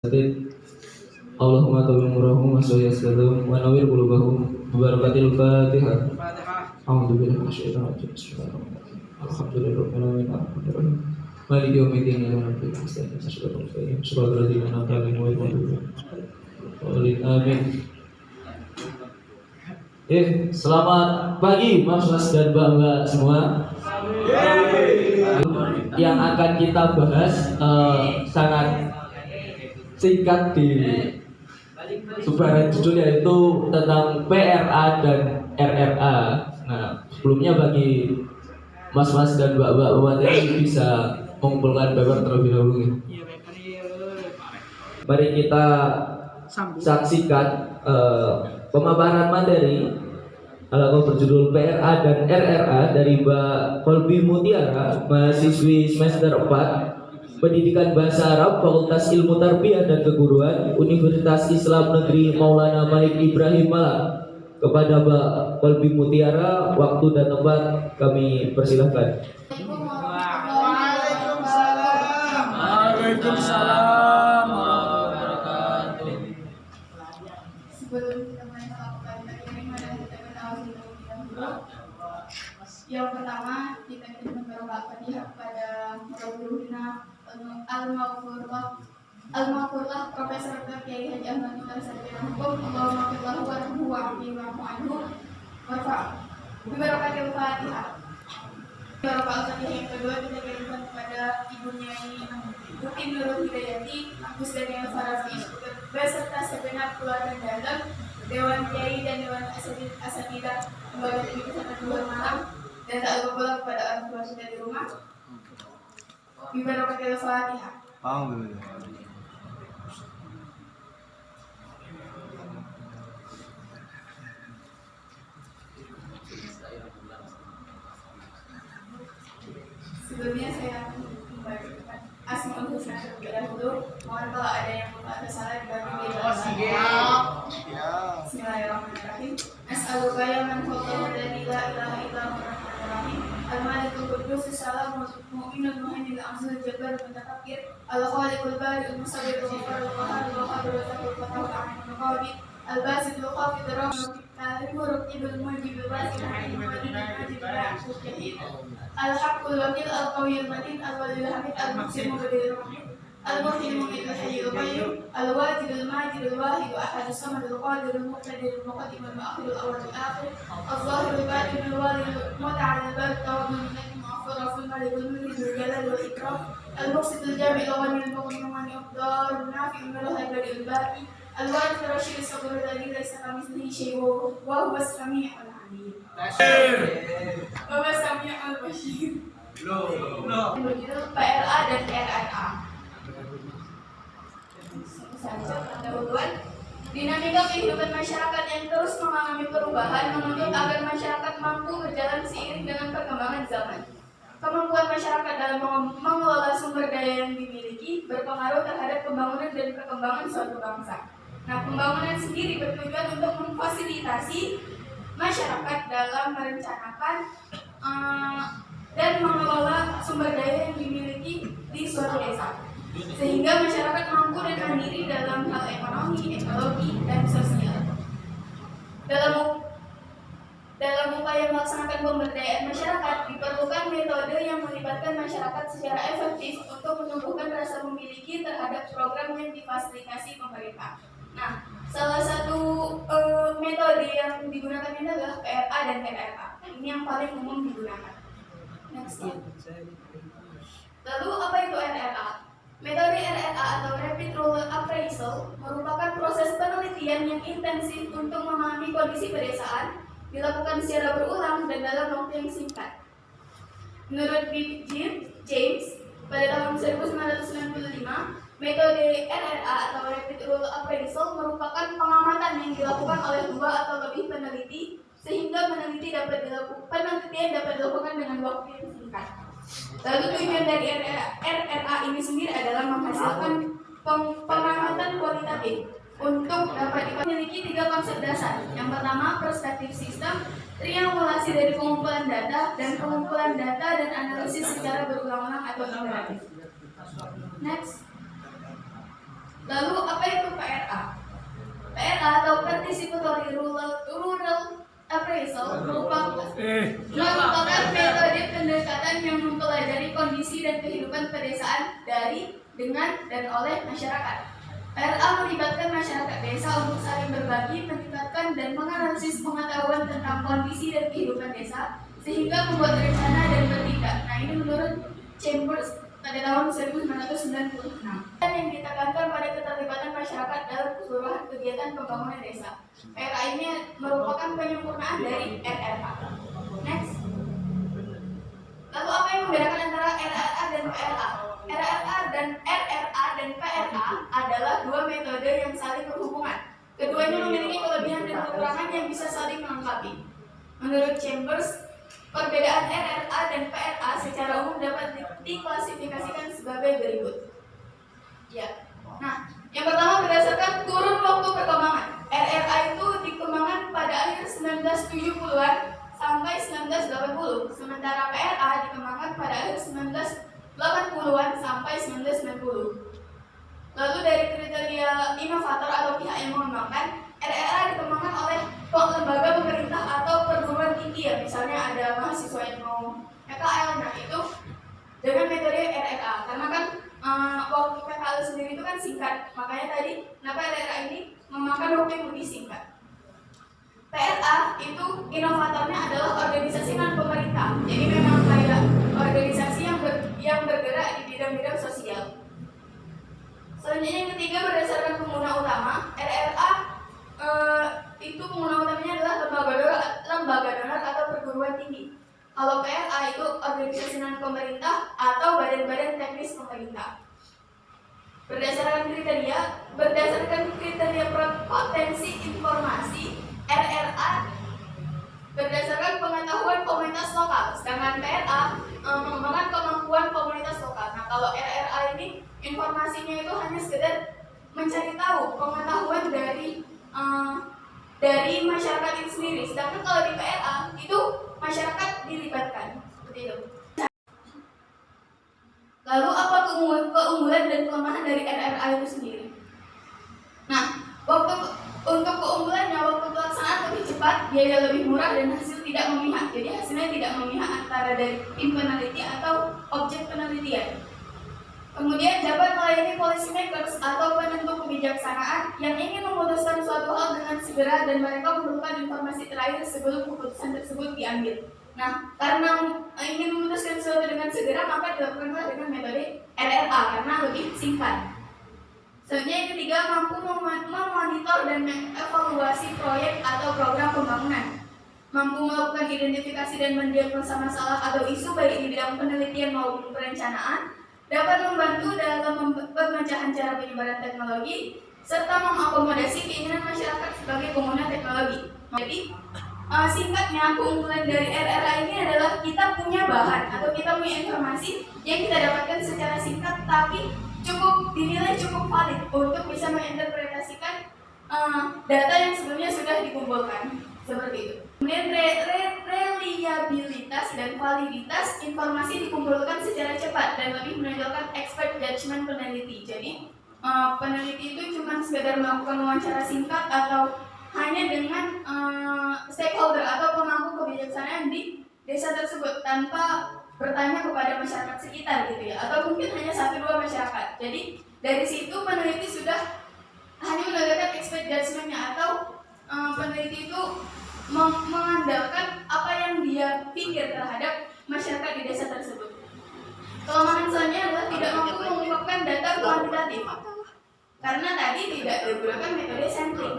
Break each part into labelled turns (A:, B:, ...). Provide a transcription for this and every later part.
A: Allahumma tawil murahum wa sayyidahum wa nawir qulubahum barakatil Fatihah. A'udzu billahi minasyaitonir rajim. Bismillahirrahmanirrahim. Alhamdulillahirabbil alamin. Maliki yaumiddin iyyaka na'budu wa iyyaka nasta'in. Shiratal ladzina an'amta 'alaihim ghairil maghdubi 'alaihim. Amin. Selamat pagi Mas dan Mbak semua. Yang akan kita bahas sangat singkat di sebaran judul, yaitu tentang PRA dan RRA. Nah, sebelumnya bagi mas-mas dan mbak-mbak materi bisa mengumpulkan paper terlebih dahulu. Mari kita saksikan pemaparan materi berjudul PRA dan RRA dari Mbak Kolbi Mutiara, mahasiswi semester 4 Pendidikan Bahasa Arab, Fakultas Ilmu Tarbiyah dan Keguruan, Universitas Islam Negeri Maulana Malik Ibrahim Malang. Kepada Mbak Kolbi Mutiara, waktu dan tempat kami persilahkan.
B: Waalaikumsalam warahmatullahi wabarakatuh.
C: Sebelum kita melakukan bagaimana kita ketahui yang pertama kita ingin membawa hadiah kepada Maulana Al-Maghfurlah Profesor Kiai Haji Ahmad Mukhtar Sarjana Hukum, Allahumma firlahu warhamhu wa'afihi wa'anhu warfa' bibarakatil Fatihah. Barakatul yang kedua kita kirimkan kepada ibunya ini Bukti Nurul Hidayati, Agus Daniel Farafi beserta segenap keluarga dalam Dewan Kiai dan Dewan Asatidah Lembaga Tinggi Pesantren Luhur Malang, dan tak lupa kepada orang tua kita di rumah. Bibarakatil Fatihah. Sebelumnya saya membacakan Asmaul Husna terlebih dahulu. Mohon kalau ada yang lupa atau salah dibagi. Bismillahirrahmanirrahim. As'aluka ya man fawqa la ilaha illa huwa ar-rahmanir-rahim. Al-Malikul Quddus Salamul Mu'minul Muhaiminul Azizul Jabbarul Mutakabbir. Al-Khaliqul Bari'ul Musawwirul Ghaffarul Qahharul Wahhabul Fatahul Fatahul Alimul Qadir. Al-Basitul Qafidur Rahmanul Murqibul Mujibul Wasil Halim Majidul Majidul Jahid. Al-Haqqul Wakil Al-Qawiyul Matin Al-Waliyul Hamid Al-Muqsimul Qadirul Hamid Al-Muhyiddul Mu'idul Hayyul Qayyum Al-Wajidul Majidul Wahidul Ahadus Samadul Qadirul Muqtadirul Muqaddimul Mu'akhirul Awwalul Akhir Al-Zahirul Batinul Waliyul Muta'alil Barik Tawammul Minati Mu'akhirul Malikul Mulkul Jalal wal Ikram Al-Muqsitul Jami'il Ghaniyul Mughni Mani Abdar Nafi'ul Hadil Baqi Al-Wajid Rashid Sabr Dalil Laisa Kamitslihi Syai'un wa huwas Sami'ul Alim. Bapak Sami Al-Bashir. Berjudul PRA dan RRA. Pendahuluan. Dinamika kehidupan masyarakat yang terus mengalami perubahan menuntut agar masyarakat mampu berjalan seiring dengan perkembangan zaman. Kemampuan masyarakat dalam mengelola sumber daya yang dimiliki berpengaruh terhadap pembangunan dan perkembangan suatu bangsa. Nah, pembangunan sendiri bertujuan untuk memfasilitasi masyarakat dalam merencanakan dan mengelola sumber daya yang dimiliki di suatu desa, sehingga masyarakat mampu dan mandiri dalam hal ekonomi, ekologi, dan sosial. Dalam upaya melaksanakan pemberdayaan masyarakat, diperlukan metode yang melibatkan masyarakat secara efektif untuk menumbuhkan rasa memiliki terhadap program yang difasilitasi pemerintah. Nah, salah satu metode yang digunakan ini adalah PRA dan RRA. Ini yang paling umum digunakan. Next slide. Lalu apa itu RRA? Metode RRA atau Rapid Rural Appraisal merupakan proses penelitian yang intensif untuk memahami kondisi pedesaan, dilakukan secara berulang dan dalam waktu yang singkat. Menurut B. James, pada tahun 1995, metode RRA atau Rapid Rural Appraisal merupakan pengamatan yang dilakukan oleh 2 atau lebih peneliti, sehingga penelitian dapat dilakukan dengan waktu yang singkat. Lalu tujuan dari RRA ini sendiri adalah menghasilkan pengamatan kualitatif untuk dapat memiliki 3 konsep dasar. Yang pertama, perspektif sistem, triangulasi dari pengumpulan data, dan pengumpulan data dan analisis secara berulang-ulang atau iteratif. Next. Lalu apa itu PRA? PRA atau Participatory Rural Appraisal merupakan metode pendekatan yang mempelajari kondisi dan kehidupan pedesaan dari, dengan, dan oleh masyarakat. PRA melibatkan masyarakat desa untuk saling berbagi, meningkatkan, dan menganalisis pengetahuan tentang kondisi dan kehidupan desa, sehingga membuat rencana dan bertindak. Nah, ini menurut Chambers pada tahun 1996. Dan yang ditekankan pada keterlibatan masyarakat dalam keseluruhan kegiatan pembangunan desa. PRA ini merupakan penyempurnaan dari RRA. Next. Lalu apa yang membedakan antara RRA dan PRA? RRA dan PRA adalah dua metode yang saling berhubungan. Keduanya memiliki kelebihan dan kekurangan yang bisa saling melengkapi. Menurut Chambers, perbedaan RRA dan PRA secara umum dapat diklasifikasikan sebagai berikut. Ya. Nah, yang pertama berdasarkan kurun waktu perkembangan. RRA itu dikembangkan pada akhir 1970-an sampai 1980, sementara PRA dikembangkan pada akhir 1980-an sampai 1990. Lalu dari kriteria inovator atau pihak yang mengembangkan, RRA dikembangkan oleh lembaga pemerintah atau perguruan tinggi, ya, misalnya ada mahasiswa yang mau PKL, nah itu dengan metode RRA, karena kan waktu PKL sendiri itu kan singkat, makanya tadi kenapa RRA ini memakan waktu yang lebih singkat. PRA itu inovatornya adalah organisasi non pemerintah, jadi memang kayak organisasi yang bergerak di bidang-bidang sosial. Selanjutnya yang ketiga berdasarkan pengguna utama, RRA itu pengguna utamanya adalah lembaga donor atau perguruan tinggi. Kalau PRA itu organisasi non pemerintah atau badan-badan teknis pemerintah. Berdasarkan kriteria potensi informasi, RRA berdasarkan pengetahuan komunitas lokal, sedangkan PRA mengembangkan kemampuan komunitas lokal. Nah, kalau RRA ini informasinya itu hanya sekedar mencari tahu pengetahuan dari masyarakat itu sendiri, sedangkan kalau di PRA itu masyarakat dilibatkan seperti itu. Lalu apa keunggulan dan kelemahan dari RRA itu sendiri? Nah, untuk keunggulannya, waktu pelaksanaan lebih cepat, biaya lebih murah, dan hasil tidak memihak. Jadi hasilnya tidak memihak antara dari tim peneliti atau objek penelitian. Kemudian dapat melayani policy makers atau penentu kebijaksanaan yang ingin memutuskan suatu hal dengan segera dan mereka memerlukan informasi terakhir sebelum keputusan tersebut diambil. Nah, karena ingin memutuskan sesuatu dengan segera, maka dilakukanlah dengan metode RRA karena lebih singkat. Selanjutnya yang ketiga, mampu memonitor dan mengevaluasi proyek atau program pembangunan. Mampu melakukan identifikasi dan mendiagnosa masalah atau isu baik di bidang penelitian maupun perencanaan. Dapat membantu dalam pemecahan cara penyebaran teknologi serta mengakomodasi keinginan masyarakat sebagai pengguna teknologi. Jadi, singkatnya keunggulan dari RRA ini adalah kita punya bahan atau kita punya informasi yang kita dapatkan secara singkat tapi dinilai cukup valid untuk bisa menginterpretasikan data yang sebelumnya sudah dikumpulkan seperti itu. Kemudian reliabilitas dan validitas informasi dikumpulkan secara cepat dan lebih menonjolkan expert judgment peneliti. Jadi peneliti itu cuma sekedar melakukan wawancara singkat atau hanya dengan stakeholder atau pemangku kebijaksanaan di desa tersebut tanpa bertanya kepada masyarakat sekitar gitu ya, atau mungkin hanya 1-2 masyarakat. Jadi dari situ peneliti sudah hanya menonjolkan expert judgment-nya atau peneliti itu mengandalkan apa yang dia pikir terhadap masyarakat di desa tersebut. Kelemahan selanjutnya adalah tidak mampu mengungkapkan data kuantitatif karena tadi tidak digunakan metode sampling.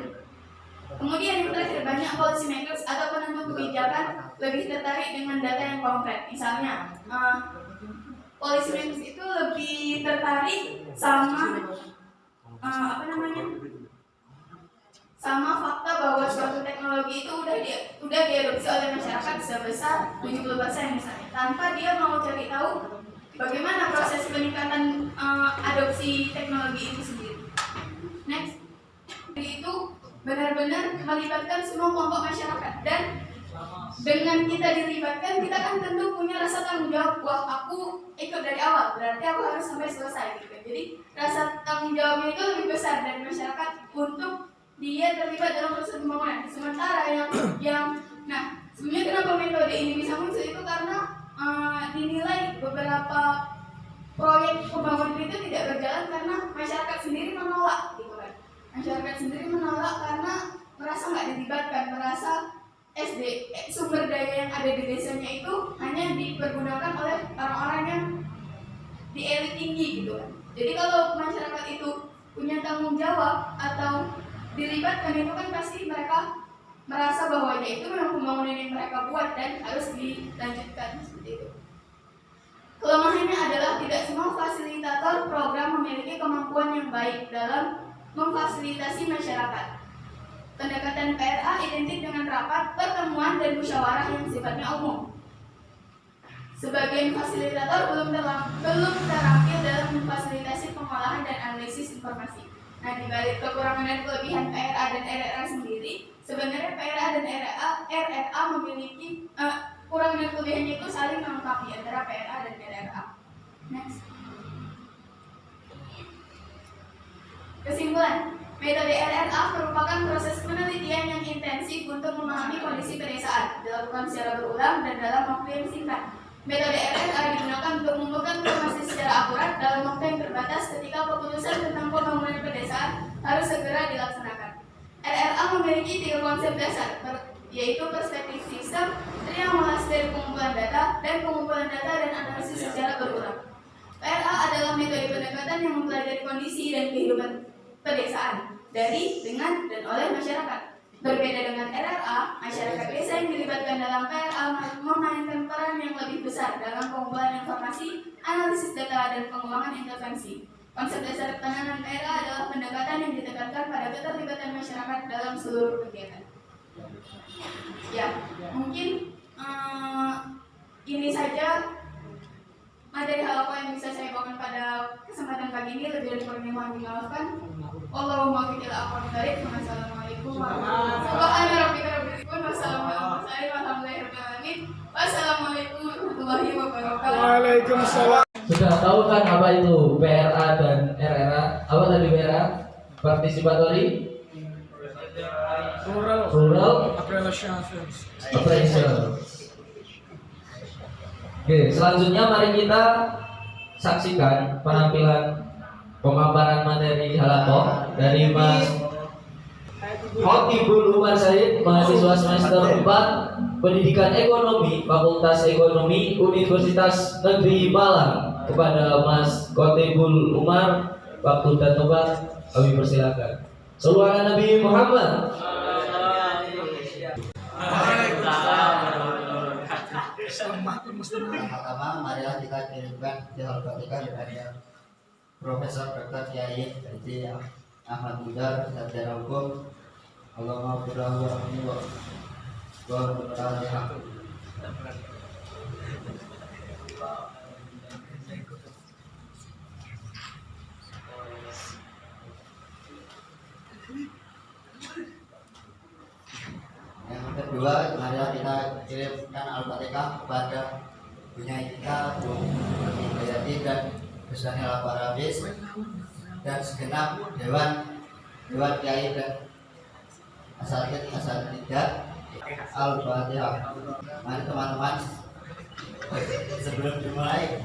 C: Kemudian yang terakhir, banyak policy makers atau penentu kebijakan lebih tertarik dengan data yang konkret. Misalnya, policy makers itu lebih tertarik sama sama fakta bahwa suatu teknologi itu udah diadopsi oleh masyarakat sebesar 70% misalnya, tanpa dia mau cari tahu bagaimana proses peningkatan adopsi teknologi itu sendiri. Next, itu benar-benar melibatkan semua kelompok masyarakat dan dengan kita dilibatkan, kita kan tentu punya rasa tanggung jawab. Wah, aku ikut dari awal, berarti aku harus sampai selesai gitu. Jadi rasa tanggung jawabnya itu lebih besar dari masyarakat untuk dia terlibat dalam proses pembangunan. Sementara nah sebenarnya kenapa metode ini bisa muncul itu karena dinilai beberapa proyek pembangunan itu tidak berjalan karena masyarakat sendiri menolak gitu kan. Masyarakat sendiri menolak karena merasa nggak dilibatkan, merasa sumber daya yang ada di desanya itu hanya dipergunakan oleh orang-orang yang di elit tinggi gitu kan. Jadi kalau masyarakat itu punya tanggung jawab atau dilibatkan itu kan pasti mereka merasa bahwa itu memang pembangunan yang mereka buat dan harus dilanjutkan seperti itu. Kelemahannya adalah tidak semua fasilitator program memiliki kemampuan yang baik dalam memfasilitasi masyarakat. Pendekatan PRA identik dengan rapat, pertemuan, dan musyawarah yang sifatnya umum. Sebagian fasilitator belum terampil dalam memfasilitasi pengolahan dan analisis informasi. Nah, di balik kekurangan dan kelebihan PRA dan RRA sendiri, sebenarnya PRA dan RRA memiliki kurang dan kelebihannya itu saling melengkapi antara PRA dan RRA. Next. Kesimpulan, metode RRA merupakan proses penelitian yang intensif untuk memahami kondisi pedesaan, dilakukan secara berulang dan dalam waktu yang singkat. Metode RRA digunakan untuk mengumpulkan informasi secara akurat dalam waktu yang terbatas ketika keputusan tentang pembangunan pedesaan harus segera dilaksanakan. RRA memiliki 3 konsep dasar, yaitu perspektif sistem, triangulasi dari pengumpulan data, dan pengumpulan data dan analisis secara berulang. PRA adalah metode pendekatan yang mempelajari kondisi dan kehidupan pedesaan dari, dengan, dan oleh masyarakat. Berbeda dengan RRA, masyarakat desa yang dilibatkan dalam PRA memainkan peran yang lebih besar dalam pengumpulan informasi, analisis data, dan pengembangan intervensi. Konsep dasar penanganan PRA adalah pendekatan yang ditekankan pada keterlibatan masyarakat dalam seluruh kegiatan. Ya, mungkin ini saja materi halaman yang bisa saya bawakan pada kesempatan pagi ini. Lebih dari kurangnya mohon dimaafkan. Allahumma fil aqwam barik. Wassalamualaikum warahmatullahi wabarakatuh. Wassalamualaikum warahmatullahi wabarakatuh.
B: Waalaikumsalam.
A: Sudah tahu kan apa itu PRA dan RRA? Apa tadi PRA? Participatory Rural
B: Apprehension.
A: Oke, selanjutnya mari kita saksikan penampilan pemaparan materi halakoh dari Mas Khotibul Umar Said, mahasiswa semester 4 Pendidikan Ekonomi, Fakultas Ekonomi Universitas Negeri Malang. Kepada Mas Khotibul Umar, waktu dan tempat kami persilakan. Sallallahu Nabi Muhammad.
D: Pertama, marilah kita kirimkan Al-Fatihah kepada Profesor Dr. Kiai Haji Ahmad Budar, Sarjana Hukum. Allahumma firlahu wa Al-Fatihah. Yang kedua, marilah kita kirimkan Al-Fatihah kepada Bunya Ika, Bu Hidayati dan Gus Daniel Al-Farabis dan segenap Dewan Kiai dan Asatidzah Al-Fatihah. Mari teman-teman, sebelum dimulai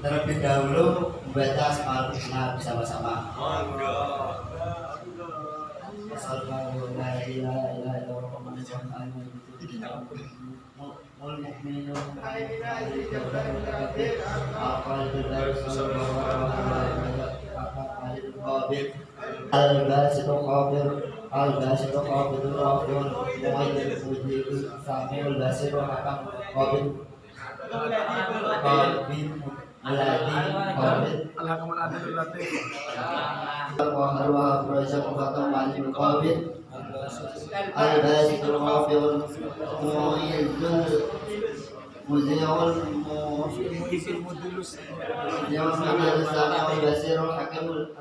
D: terlebih dahulu membaca Asmaul Husna bersama-sama. Al-Basitu Qabir Al-Basitu Qabir Rafiul Mu'ayyid Mujibul Samiul Basiru Hakam Qabir Qabir Aladi Qabir
B: Alhamdulillah Adil Latif.
D: Al-Wahar Project Mufatam Malim Qabir Al-Basitu Qabir Mu'ayyidul Muziul
B: Mudilus.
D: Muziul Samiul Basiru Hakimul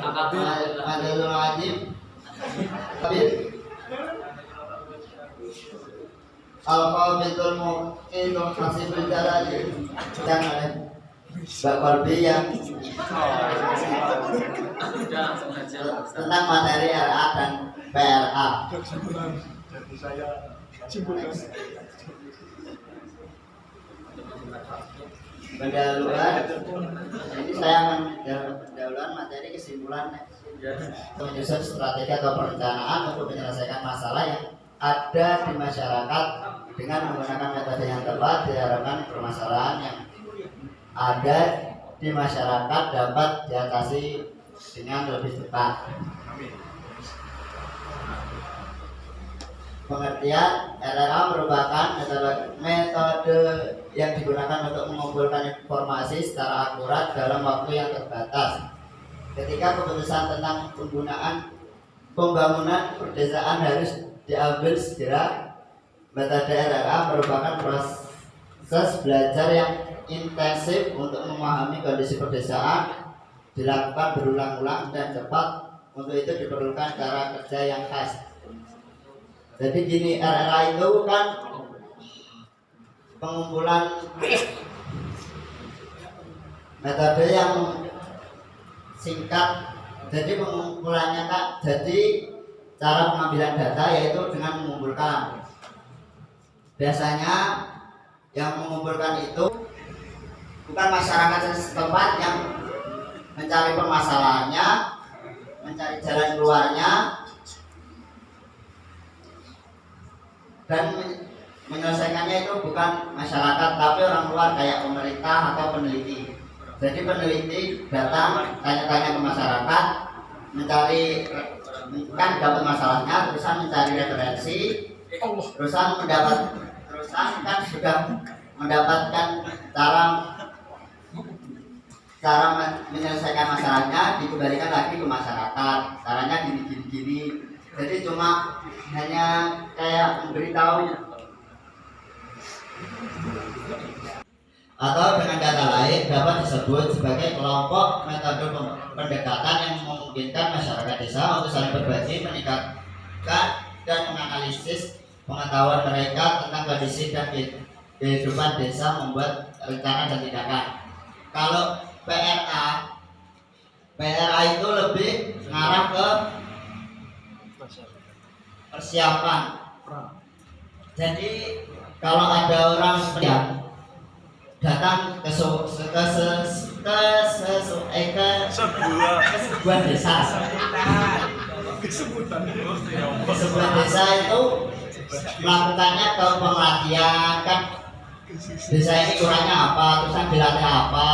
D: Adilul Adib Qabir Al-Qabitul Muqinul Hasibul Jalali dan oleh Mbak Kolbi yang tentang materi RA dan PRA.
B: Jadi saya simpulkan.
D: Pendahuluan, ini saya akan pendahuluan materi kesimpulan menyusun strategi atau perencanaan untuk menyelesaikan masalah yang ada di masyarakat dengan menggunakan metode yang tepat. Diharapkan permasalahan yang ada di masyarakat dapat diatasi dengan lebih cepat. Pengertian RRA merupakan metode yang digunakan untuk mengumpulkan informasi secara akurat dalam waktu yang terbatas. Ketika keputusan tentang pembangunan perdesaan harus diambil segera, metode RRA merupakan proses belajar yang intensif untuk memahami kondisi perdesaan, dilakukan berulang-ulang dan cepat. Untuk itu diperlukan cara kerja yang khas. Jadi gini, RRA itu kan pengumpulan metode yang singkat. Jadi pengumpulannya Kak, jadi cara pengambilan data yaitu dengan mengumpulkan. Biasanya yang mengumpulkan itu bukan masyarakat setempat yang mencari permasalahannya, mencari jalan keluarnya, dan menyelesaikannya itu bukan masyarakat tapi orang luar kayak pemerintah atau peneliti. Jadi peneliti datang tanya-tanya ke masyarakat, mencari kan dapat masalahnya, terusan mencari referensi, terusan kan sudah mendapatkan cara menyelesaikan masalahnya, dikembalikan lagi ke masyarakat. Caranya gini. Jadi cuma hanya kayak memberitahu. Atau dengan kata lain dapat disebut sebagai kelompok metode pendekatan yang memungkinkan masyarakat desa untuk saling berbagi, meningkatkan dan menganalisis pengetahuan mereka tentang kondisi dan kehidupan desa, membuat rencana dan tindakan. Kalau PRA itu lebih mengarah ke persiapan. Jadi kalau ada orang yang datang ke sebuah desa, ke sebuah desa itu melakukannya ke pelatihan kan, desa ini kurangnya apa, terus dilatih apa,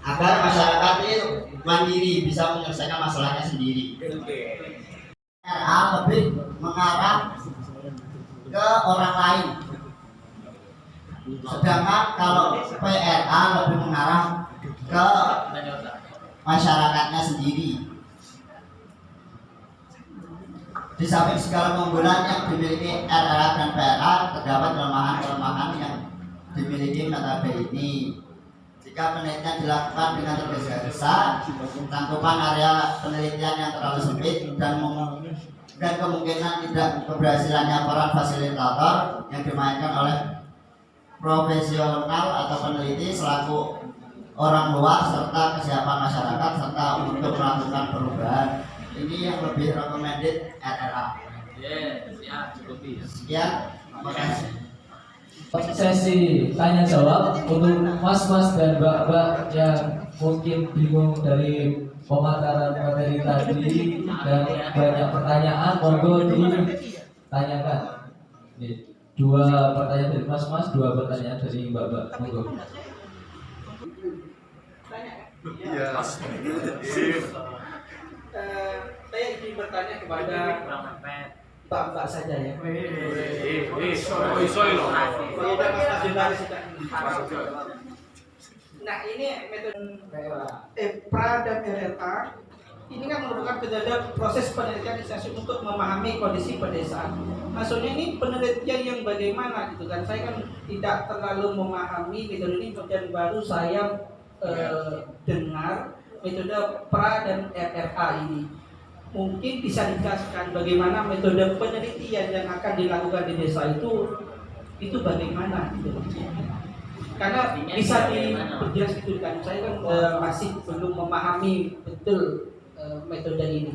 D: agar masyarakat itu mandiri bisa menyelesaikan masalahnya sendiri. RA lebih mengarah ke orang lain, sedangkan kalau PRA lebih mengarah ke masyarakatnya sendiri. Di samping segala keunggulan yang dimiliki RRA dan PRA, terdapat kelemahan-kelemahan yang dimiliki metode ini. Jika penelitian dilakukan dengan tergesa-gesa, cakupan area penelitian yang terlalu sempit dan kemungkinan tidak keberhasilannya peran fasilitator yang dimainkan oleh profesional atau peneliti selaku orang luar, serta kesiapan masyarakat serta untuk melakukan perubahan. Ini yang lebih recommended RRA. Sekian, terima kasih.
A: Sesi tanya jawab untuk mas-mas dan mbak-mbak yang mungkin bingung dari pemaparan materi tadi dan banyak pertanyaan, monggo ditanyakan. Dua pertanyaan dari mas-mas, dua pertanyaan dari mbak-mbak, monggo.
B: Iya.
E: Saya ingin bertanya kepada Mbak saja ya. Nah, ini metode pra dan RRA ini kan merupakan kejadian proses penelitian instansi untuk memahami kondisi pedesaan. Maksudnya ini penelitian yang bagaimana gitu kan? Saya kan tidak terlalu memahami metode ini, dan baru saya dengar metode pra dan RRA ini. mungkin bisa dijelaskan bagaimana metode penelitian yang akan dilakukan di desa itu bagaimana gitu. Karena bisa diperjelas gitu kan, saya kan masih belum memahami betul metode ini.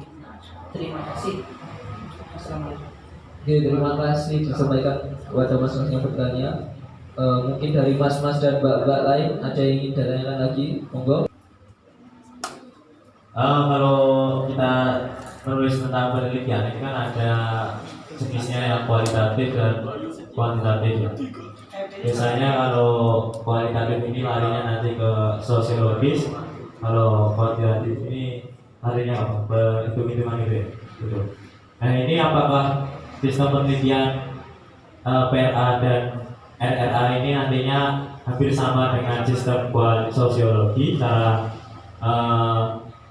E: Terima kasih. Assalamualaikum.
A: Oke, terima kasih disampaikan kepada mas-mas yang bertanya. Mungkin dari mas-mas dan mbak-mbak lain ada yang ingin ditanyakan lagi, monggo.
F: Kalau kita menulis tentang penelitian itu kan ada jenisnya yang kualitatif dan kuantitatif ya. Biasanya kalau kualitatif ini larinya nanti ke sosiologis, kalau kuantitatif ini larinya apa? Hitung-hitungan gitu ya. Gitu. Nah ini apakah sistem penelitian PRA dan RRA ini nantinya hampir sama dengan sistem sosiologi, cara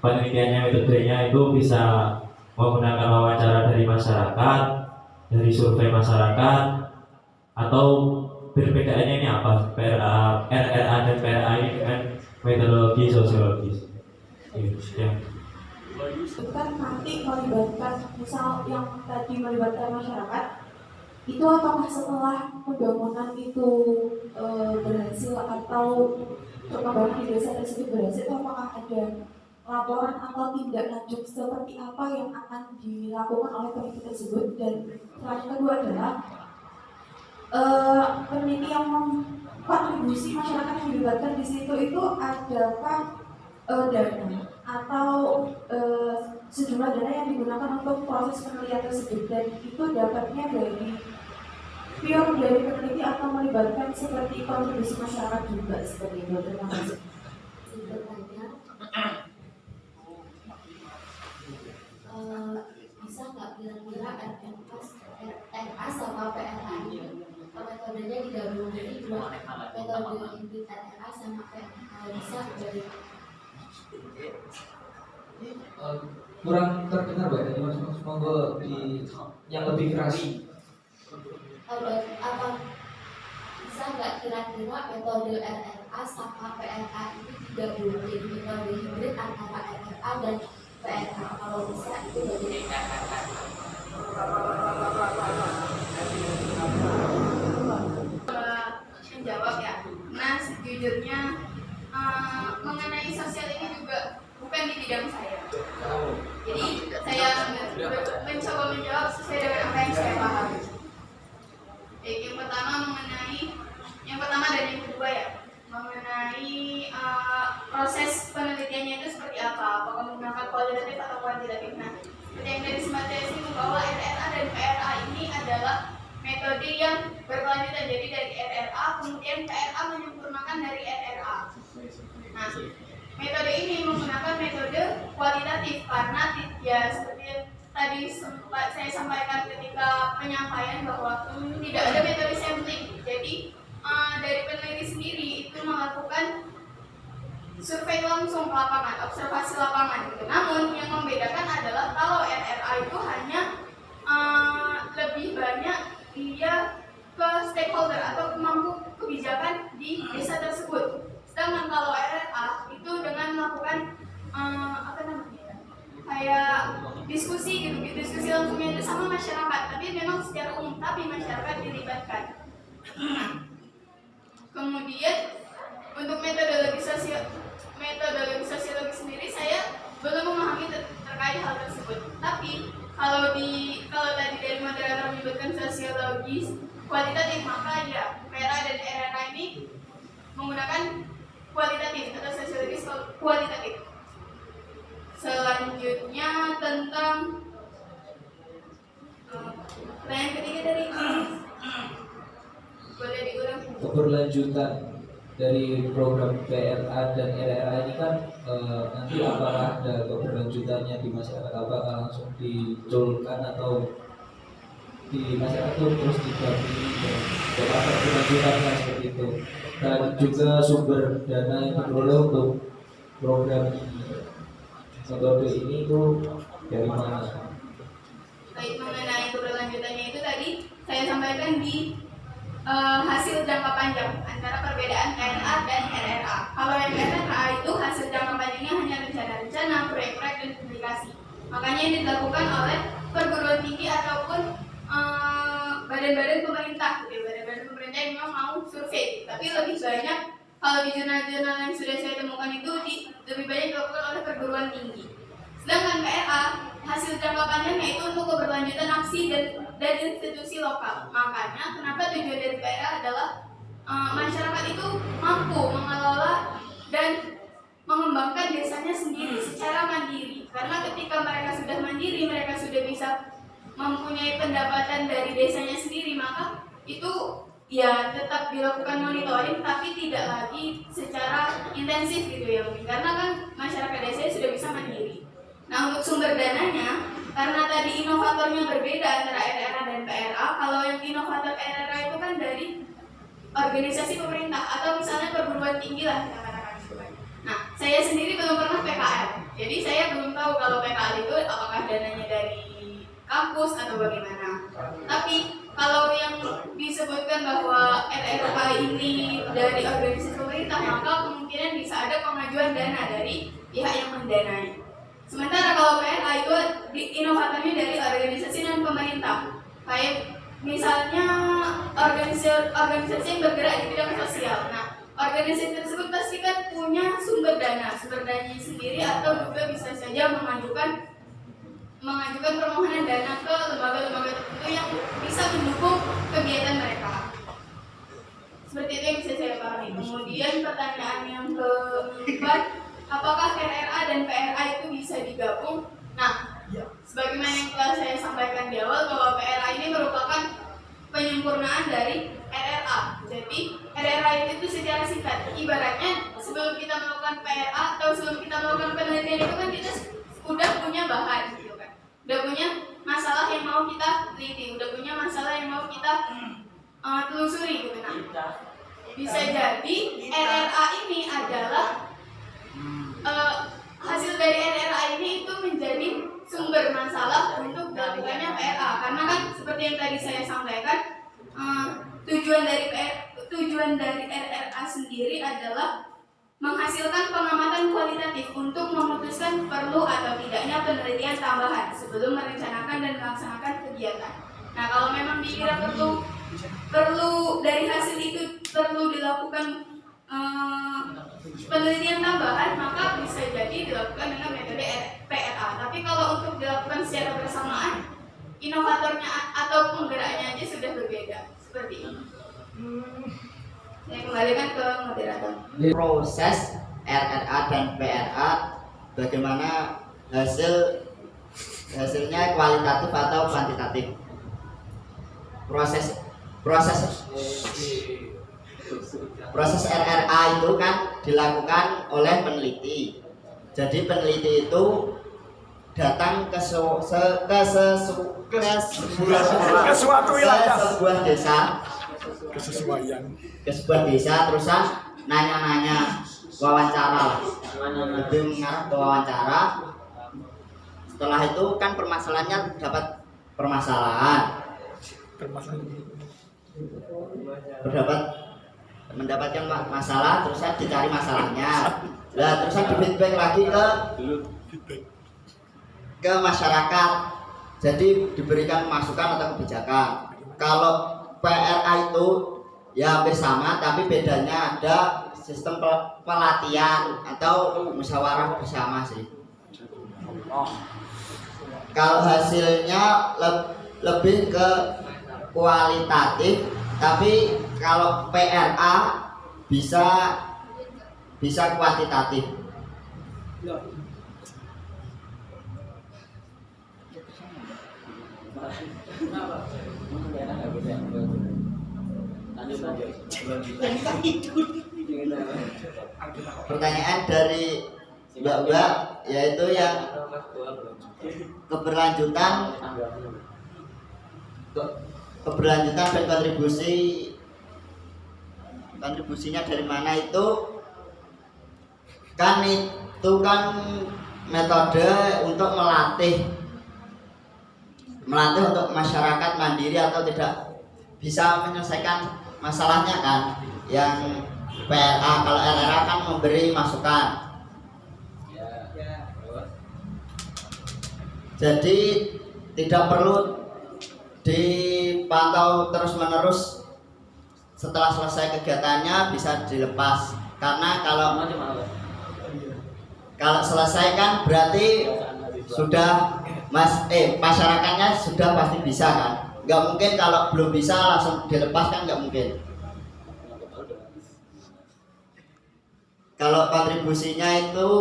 F: penelitiannya, metodenya itu bisa menggunakan wawancara dari masyarakat, dari survei masyarakat, atau perbedaannya ini apa? RRA dan PRA ini dengan metodologi sosiologis. Ya.
C: Itu kan nanti melibatkan, misal yang tadi melibatkan masyarakat, itu apakah setelah pembangunan itu berhasil atau perkembangan di desa tersebut berhasil, atau apakah ada laporan atau tindak lanjut seperti apa yang akan dilakukan oleh peneliti tersebut? Dan yang kedua adalah peneliti yang kontribusi masyarakat yang dilibatkan di situ itu adakah dana atau sejumlah dana yang digunakan untuk proses penelitian tersebut, dan itu dapatnya dari pure dari peneliti atau melibatkan seperti kontribusi masyarakat juga seperti itu. Terima kasih.
G: Bisa nggak kira-kira RA sama PRA ini metodenya digabung, jadi dua metode hibrid RA sama PRA bisa dari
A: Kurang terdengar Mbak, jadi mas monggo di yang lebih keras.
G: apa bisa nggak kira-kira metode RRA sama PRA ini digabung jadi metode hibrid antara RRA dan PRA? Kalau bisa itu bagaimana?
C: Menjawab ya. Nah, sejujurnya mengenai sosial ini juga bukan di bidang saya. Jadi saya mencoba menjawab sesuai dengan apa yang saya pahami. Yang pertama dan yang kedua ya, mengenai proses penelitiannya itu seperti apa, apakah menggunakan kualitatif atau kuantitatif. Nah, seperti yang dari Simatesi bahwa RRA dan PRA ini adalah metode yang berkelanjutan, jadi dari RRA kemudian PRA menyempurnakan dari RRA. Nah, metode ini menggunakan metode kualitatif karena ya seperti tadi sempat saya sampaikan ketika penyampaian bahwa tidak ada metode sampling. Jadi dari peneliti sendiri itu melakukan survei langsung ke lapangan, observasi lapangan gitu. Namun yang membedakan adalah kalau RRA itu hanya lebih banyak dia ke stakeholder atau pemangku kebijakan di desa tersebut. Sedangkan kalau RRA itu dengan melakukan kayak diskusi gitu, diskusi langsungnya itu sama masyarakat, tapi memang secara umum, tapi masyarakat dilibatkan. Kemudian untuk metodologi sosiologi sendiri saya belum memahami terkait hal tersebut. Tapi kalau tadi dari moderator menyebutkan sosiologis kualitatif, maka ya PRA dan RRA ini menggunakan kualitatif atau sosiologis kualitatif. Selanjutnya tentang pertanyaan ketiga dari boleh diulang?
A: Keberlanjutan dari program PRA dan RRA ini kan nanti apakah ada keberlanjutannya di masyarakat, apakah langsung diculkan atau di masyarakat itu terus didampingi dan apa keberlanjutannya seperti itu, dan juga sumber dana yang diperoleh untuk program metode ini itu dari mana?
C: Baik, mengenai keberlanjutannya itu tadi saya sampaikan di hasil jangka panjang antara perbedaan PRA dan RRA. Kalau yang RRA itu hasil jangka panjangnya hanya rencana-rencana, proyek-proyek dan publikasi. Makanya ini dilakukan oleh perguruan tinggi ataupun badan-badan pemerintah, gitu. Badan-badan pemerintah yang memang mau survei. Tapi lebih banyak kalau di jurnal-jurnal yang sudah saya temukan itu lebih banyak dilakukan oleh perguruan tinggi. Sedangkan PRA hasil jangka panjangnya itu untuk keberlanjutan aksi dan institusi lokal. Makanya kenapa tujuan dari PRA adalah masyarakat itu mampu mengelola dan mengembangkan desanya sendiri secara mandiri. Karena ketika mereka sudah mandiri, mereka sudah bisa mempunyai pendapatan dari desanya sendiri, maka itu ya tetap dilakukan monitoring tapi tidak lagi secara intensif gitu ya mungkin. Karena kan masyarakat desa sudah bisa mandiri. Nah, untuk sumber dananya, karena tadi inovatornya berbeda antara RRA dan PRA. Kalau yang inovator RRA itu kan dari organisasi pemerintah atau misalnya perguruan tinggi lah kita katakan gitu kan. Nah, saya sendiri belum pernah PKL, jadi saya belum tahu kalau PKL itu apakah dananya dari kampus atau bagaimana. Tapi kalau yang disebutkan bahwa RRA ini dari organisasi pemerintah, maka kemungkinan bisa ada pengajuan dana dari pihak yang mendanai. Sementara kalau PRA itu inovatornya dari organisasi non pemerintah, kayak misalnya organisasi yang bergerak di bidang sosial. Nah, organisasi tersebut pasti kan punya sumber dananya sendiri atau juga bisa saja mengajukan permohonan dana ke lembaga-lembaga tertentu yang bisa mendukung kegiatan mereka. Seperti itu yang bisa saya pahami. Kemudian pertanyaan yang keempat, apakah RRA dan PRA itu bisa digabung? Nah, sebagaimana yang telah saya sampaikan di awal bahwa PRA ini merupakan penyempurnaan dari RRA. Jadi RRA itu secara singkat, ibaratnya sebelum kita melakukan PRA atau sebelum kita melakukan penelitian itu kan kita udah punya bahan gitu kan, udah punya masalah yang mau kita teliti, udah punya masalah yang mau kita telusuri gitu. Nah, bisa jadi RRA ini adalah hasil dari RRA ini itu menjadi sumber masalah untuk dilakukannya PRA. Karena kan seperti yang tadi saya sampaikan, tujuan dari RRA sendiri adalah menghasilkan pengamatan kualitatif untuk memutuskan perlu atau tidaknya penelitian tambahan sebelum merencanakan dan melaksanakan kegiatan. Nah, kalau memang dikira perlu dari hasil itu perlu dilakukan penelitian tambahan, maka bisa jadi dilakukan dengan metode PRA. Tapi kalau untuk dilakukan secara bersamaan, inovatornya atau penggeraknya aja sudah berbeda. Seperti ini. Saya kembalikan ke moderator.
D: Proses RRA dan PRA, bagaimana hasilnya kualitatif atau kuantitatif. Proses RRA itu kan dilakukan oleh peneliti. Jadi peneliti itu datang ke sebuah desa, ke sebuah desa, terusan nanya-nanya, wawancara, lebih mengarah ke wawancara. Setelah itu kan permasalahannya dapat mendapatkan masalah, terusan dicari masalahnya. Lah terusan di feedback lagi ke masyarakat. Jadi diberikan masukan atau kebijakan. Kalau PRA itu ya hampir sama, tapi bedanya ada sistem pelatihan atau musyawarah bersama sih. Kalau hasilnya lebih ke kualitatif, tapi kalau PRA bisa kuantitatif. Pertanyaan dari Mbak yaitu yang keberlanjutan dan kontribusinya dari mana itu kan metode untuk melatih untuk masyarakat mandiri atau tidak bisa menyelesaikan masalahnya kan. Yang PRA, kalau RRA kan memberi masukan. Jadi tidak perlu dipantau terus-menerus, setelah selesai kegiatannya bisa dilepas. Karena kalau selesai kan berarti sudah masyarakatnya sudah pasti bisa kan. Nggak mungkin kalau belum bisa langsung dilepas kan, nggak mungkin. Kalau kontribusinya itu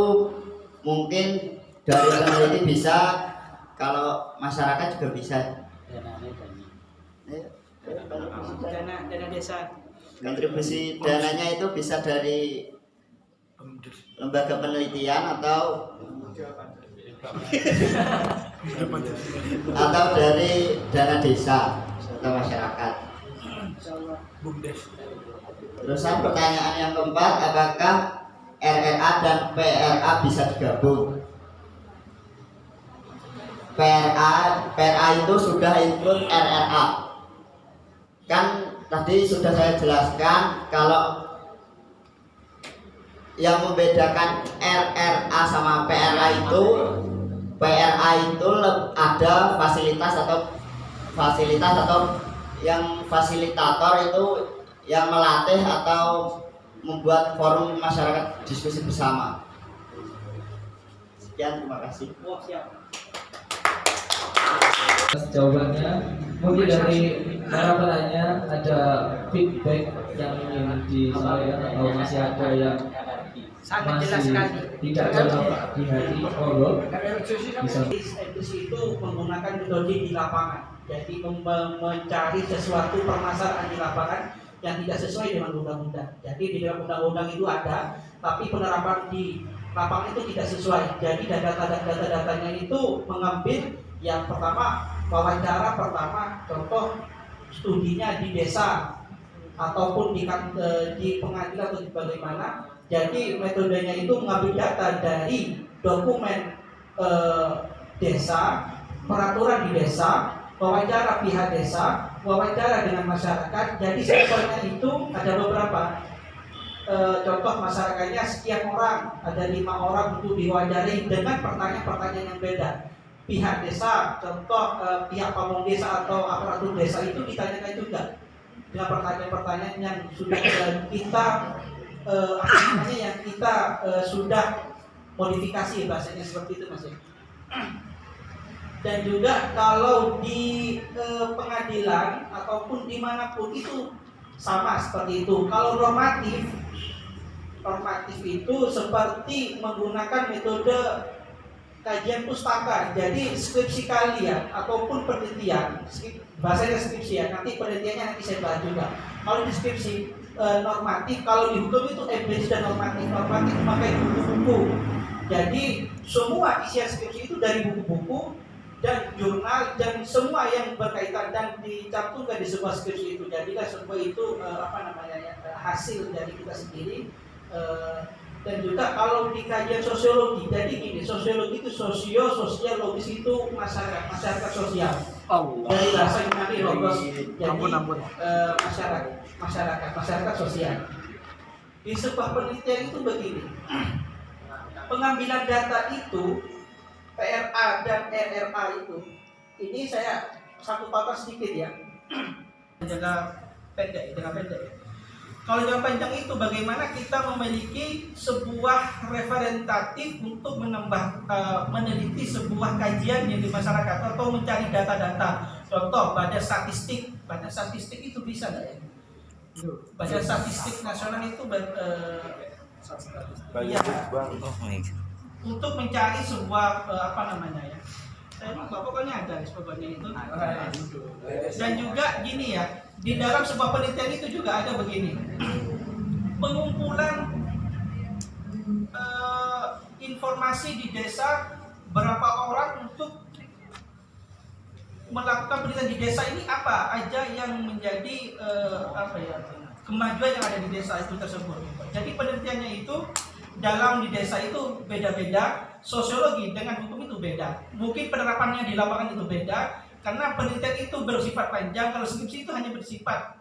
D: mungkin dari peneliti bisa, kalau masyarakat juga bisa.
E: Dana desa.
D: Kontribusi dananya itu bisa dari lembaga penelitian atau dari dana desa atau masyarakat. Terusan pertanyaan yang keempat, apakah RRA dan PRA bisa digabung? PRA itu sudah include RRA. Kan tadi sudah saya jelaskan kalau yang membedakan RRA sama PRA itu ada fasilitas atau yang fasilitator itu yang melatih atau membuat forum masyarakat diskusi bersama. Sekian, terima kasih.
A: Jawabannya mungkin dari para penanya ada feedback yang ingin disampaikan atau masih ada yang masih tidak dalam di hati, bisa.
E: Edukasi itu menggunakan metode di lapangan, jadi mencari sesuatu permasalahan di lapangan yang tidak sesuai dengan undang-undang. Jadi di dalam undang-undang itu ada, tapi penerapan di lapangan itu tidak sesuai. Jadi data-datanya itu mengambil yang pertama, wawancara pertama, contoh studinya di desa ataupun di pengadilan atau di bagaimana. Jadi metodenya itu mengambil data dari dokumen desa, peraturan di desa, wawancara pihak desa, wawancara dengan masyarakat. Jadi sampelnya itu ada beberapa. Contoh masyarakatnya sekian orang, ada 5 orang untuk diwawancarai dengan pertanyaan-pertanyaan yang beda. Pihak desa, contoh pihak pamong desa atau aparatur desa itu ditanyakan juga dengan pertanyaan-pertanyaan yang sudah kita sudah modifikasi, bahasanya seperti itu, Mas. Dan juga kalau di pengadilan ataupun dimanapun itu sama seperti itu. Kalau normatif itu seperti menggunakan metode kajian pustaka. Jadi skripsi kalian ataupun penelitian, bahasanya skripsi ya, nanti penelitiannya nanti saya bahas juga. Kalau di skripsi normatif, kalau di hukum itu empiris dan normatif memakai buku-buku. Jadi semua isian skripsi itu dari buku-buku dan jurnal dan semua yang berkaitan dan dicantumkan di sebuah skripsi itu. Jadilah semua itu hasil dari kita sendiri. Dan juga kalau di kajian sosiologi, jadi gini, sosiologi itu sosial, logis itu masyarakat sosial. Dari bahasa Yunani logos, jadi masyarakat sosial. Di sebuah penelitian itu begini, pengambilan data itu PRA dan RRA itu, ini saya satu paper sedikit ya, jaga pendek ya. Kalau jangka panjang itu bagaimana kita memiliki sebuah representatif untuk meneliti sebuah kajian yang di masyarakat atau mencari data-data. Contoh badan statistik itu bisa nggak ya? Badan statistik nasional itu untuk mencari sebuah saya lupa, pokoknya ada sebabnya itu. Dan juga gini ya, di dalam sebuah penelitian itu juga ada begini, pengumpulan informasi di desa, berapa orang untuk melakukan penelitian di desa ini, apa aja yang menjadi kemajuan yang ada di desa itu tersebut. Jadi penelitiannya itu dalam di desa itu beda-beda, sosiologi dengan hukum itu beda. Mungkin penerapannya di lapangan itu beda, karena penelitian itu bersifat panjang. Kalau skripsi itu hanya bersifat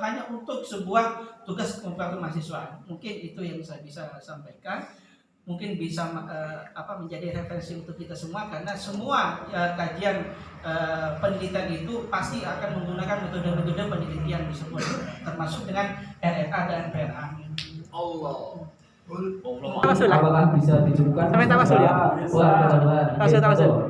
E: hanya untuk sebuah tugas kelompok mahasiswa. Mungkin itu yang saya bisa sampaikan. mungkin bisa menjadi referensi untuk kita semua, karena semua kajian penelitian itu pasti akan menggunakan metode-metode penelitian tersebut, termasuk dengan RRA dan PRA.
A: Apakah bisa dicukupkan?
H: Sampai tawasul ya?
A: Wah,
H: Tawasul.